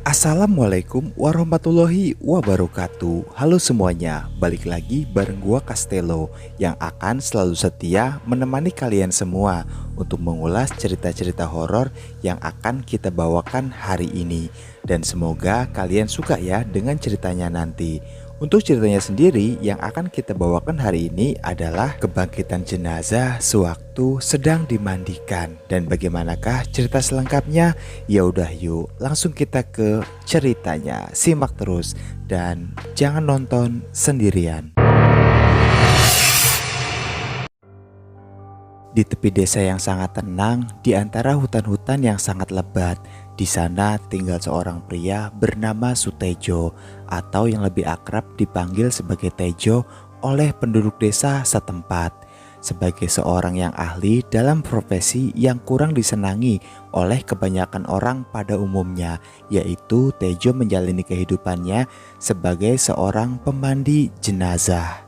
Assalamualaikum warahmatullahi wabarakatuh. Halo semuanya, balik lagi bareng gua Castello yang akan selalu setia menemani kalian semua untuk mengulas cerita-cerita horor yang akan kita bawakan hari ini. Dan semoga kalian suka ya dengan ceritanya nanti. Untuk ceritanya sendiri yang akan kita bawakan hari ini adalah kebangkitan jenazah sewaktu sedang dimandikan. Dan bagaimanakah cerita selengkapnya? Ya udah yuk, langsung kita ke ceritanya. Simak terus dan jangan nonton sendirian. Di tepi desa yang sangat tenang, di antara hutan-hutan yang sangat lebat, di sana tinggal seorang pria bernama Sutejo atau yang lebih akrab dipanggil sebagai Tejo oleh penduduk desa setempat. Sebagai seorang yang ahli dalam profesi yang kurang disenangi oleh kebanyakan orang pada umumnya, yaitu Tejo menjalani kehidupannya sebagai seorang pemandi jenazah.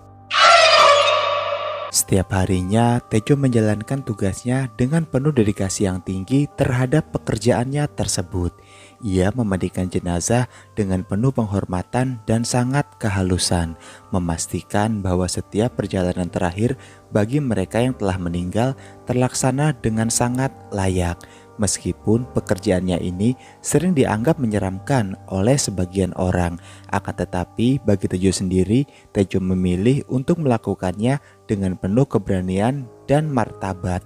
Setiap harinya, Tejo menjalankan tugasnya dengan penuh dedikasi yang tinggi terhadap pekerjaannya tersebut. Ia memandikan jenazah dengan penuh penghormatan dan sangat kehalusan, memastikan bahwa setiap perjalanan terakhir bagi mereka yang telah meninggal terlaksana dengan sangat layak. Meskipun pekerjaannya ini sering dianggap menyeramkan oleh sebagian orang, akan tetapi bagi Tejo sendiri, Tejo memilih untuk melakukannya dengan penuh keberanian dan martabat.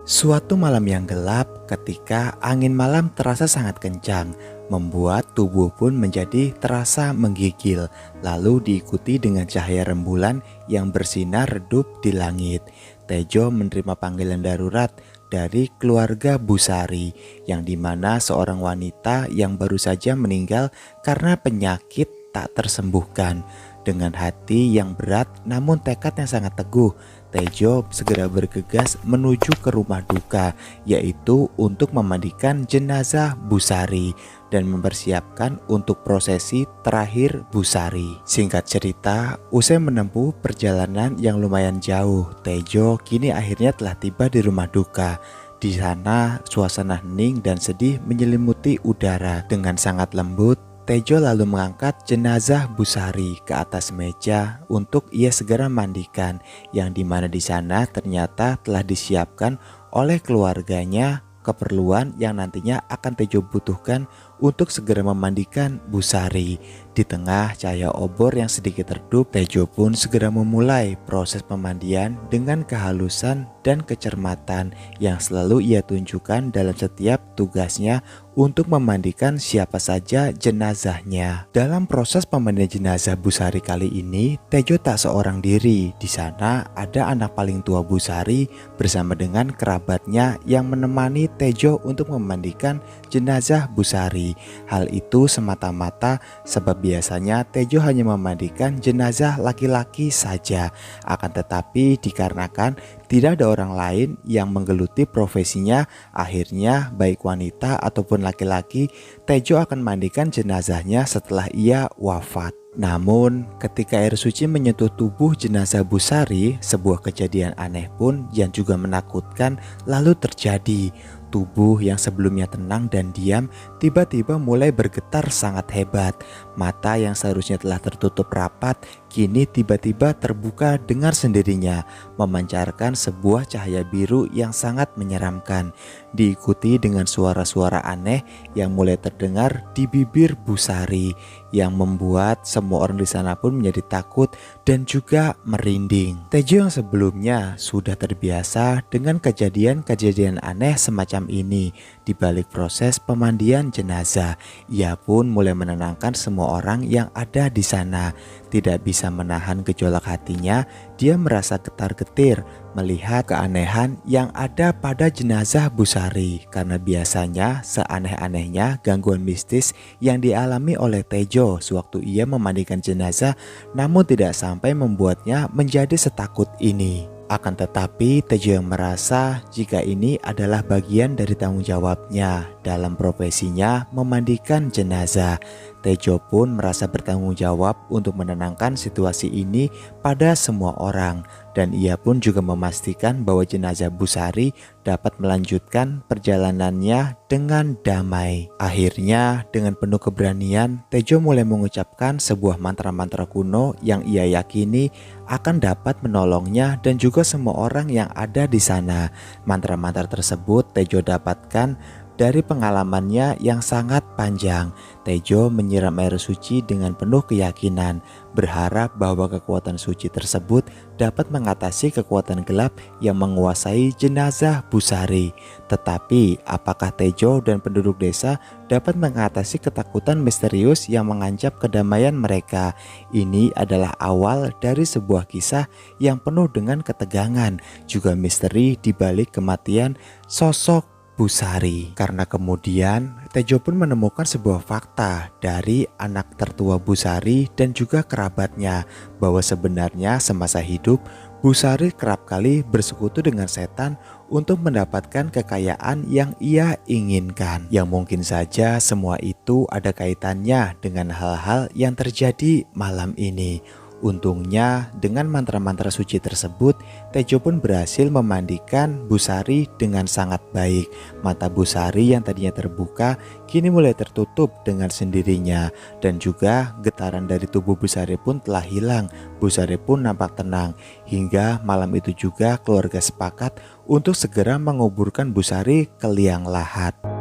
Suatu malam yang gelap, ketika angin malam terasa sangat kencang, membuat tubuh pun menjadi terasa menggigil, lalu diikuti dengan cahaya rembulan yang bersinar redup di langit. Tejo menerima panggilan darurat dari keluarga Busari, yang dimana seorang wanita yang baru saja meninggal karena penyakit tak tersembuhkan. Dengan hati yang berat namun tekad yang sangat teguh, Tejo segera bergegas menuju ke rumah duka, yaitu untuk memandikan jenazah Busari dan mempersiapkan untuk prosesi terakhir Busari. Singkat cerita, usai menempuh perjalanan yang lumayan jauh, Tejo kini akhirnya telah tiba di rumah duka. Di sana suasana hening dan sedih menyelimuti udara. Dengan sangat lembut, Tejo lalu mengangkat jenazah Busari ke atas meja untuk ia segera mandikan, yang dimana di sana ternyata telah disiapkan oleh keluarganya keperluan yang nantinya akan Tejo butuhkan untuk segera memandikan Busari. Di tengah cahaya obor yang sedikit redup, Tejo pun segera memulai proses pemandian dengan kehalusan dan kecermatan yang selalu ia tunjukkan dalam setiap tugasnya untuk memandikan siapa saja jenazahnya. Dalam proses pemandian jenazah Busari kali ini, Tejo tak seorang diri. Di sana ada anak paling tua Busari bersama dengan kerabatnya yang menemani Tejo untuk memandikan jenazah Busari. Hal itu semata-mata sebab biasanya Tejo hanya memandikan jenazah laki-laki saja. Akan tetapi dikarenakan tidak ada orang lain yang menggeluti profesinya, akhirnya baik wanita ataupun laki-laki, Tejo akan mandikan jenazahnya setelah ia wafat. Namun ketika air suci menyentuh tubuh jenazah Busari, sebuah kejadian aneh pun yang juga menakutkan lalu terjadi. Tubuh yang sebelumnya tenang dan diam tiba-tiba mulai bergetar sangat hebat. Mata yang seharusnya telah tertutup rapat kini tiba-tiba terbuka dengan sendirinya, memancarkan sebuah cahaya biru yang sangat menyeramkan. Diikuti dengan suara-suara aneh yang mulai terdengar di bibir Busari, yang membuat semua orang di sana pun menjadi takut dan juga merinding. Tejo yang sebelumnya sudah terbiasa dengan kejadian-kejadian aneh semacam ini, di balik proses pemandian jenazah, ia pun mulai menenangkan semua orang yang ada di sana. Tidak bisa menahan gejolak hatinya, dia merasa getar-getir melihat keanehan yang ada pada jenazah Busari, karena biasanya seaneh-anehnya gangguan mistis yang dialami oleh Tejo sewaktu ia memandikan jenazah, namun tidak sampai membuatnya menjadi setakut ini. Akan tetapi Tejo yang merasa jika ini adalah bagian dari tanggung jawabnya dalam profesinya memandikan jenazah. Tejo pun merasa bertanggung jawab untuk menenangkan situasi ini pada semua orang, dan ia pun juga memastikan bahwa jenazah Busari dapat melanjutkan perjalanannya dengan damai. Akhirnya dengan penuh keberanian Tejo mulai mengucapkan sebuah mantra-mantra kuno yang ia yakini akan dapat menolongnya dan juga semua orang yang ada di sana. Mantra-mantra tersebut Tejo dapatkan dari pengalamannya yang sangat panjang. Tejo menyiram air suci dengan penuh keyakinan, berharap bahwa kekuatan suci tersebut dapat mengatasi kekuatan gelap yang menguasai jenazah Busari. Tetapi apakah Tejo dan penduduk desa dapat mengatasi ketakutan misterius yang mengancam kedamaian mereka? Ini adalah awal dari sebuah kisah yang penuh dengan ketegangan, juga misteri di balik kematian sosok Busari. Karena kemudian Tejo pun menemukan sebuah fakta dari anak tertua Busari dan juga kerabatnya, bahwa sebenarnya semasa hidup Busari kerap kali bersekutu dengan setan untuk mendapatkan kekayaan yang ia inginkan. Yang mungkin saja semua itu ada kaitannya dengan hal-hal yang terjadi malam ini. Untungnya dengan mantra-mantra suci tersebut Tejo pun berhasil memandikan Busari dengan sangat baik. Mata Busari yang tadinya terbuka kini mulai tertutup dengan sendirinya, dan juga getaran dari tubuh Busari pun telah hilang. Busari pun nampak tenang. Hingga malam itu juga keluarga sepakat untuk segera menguburkan Busari ke liang lahat.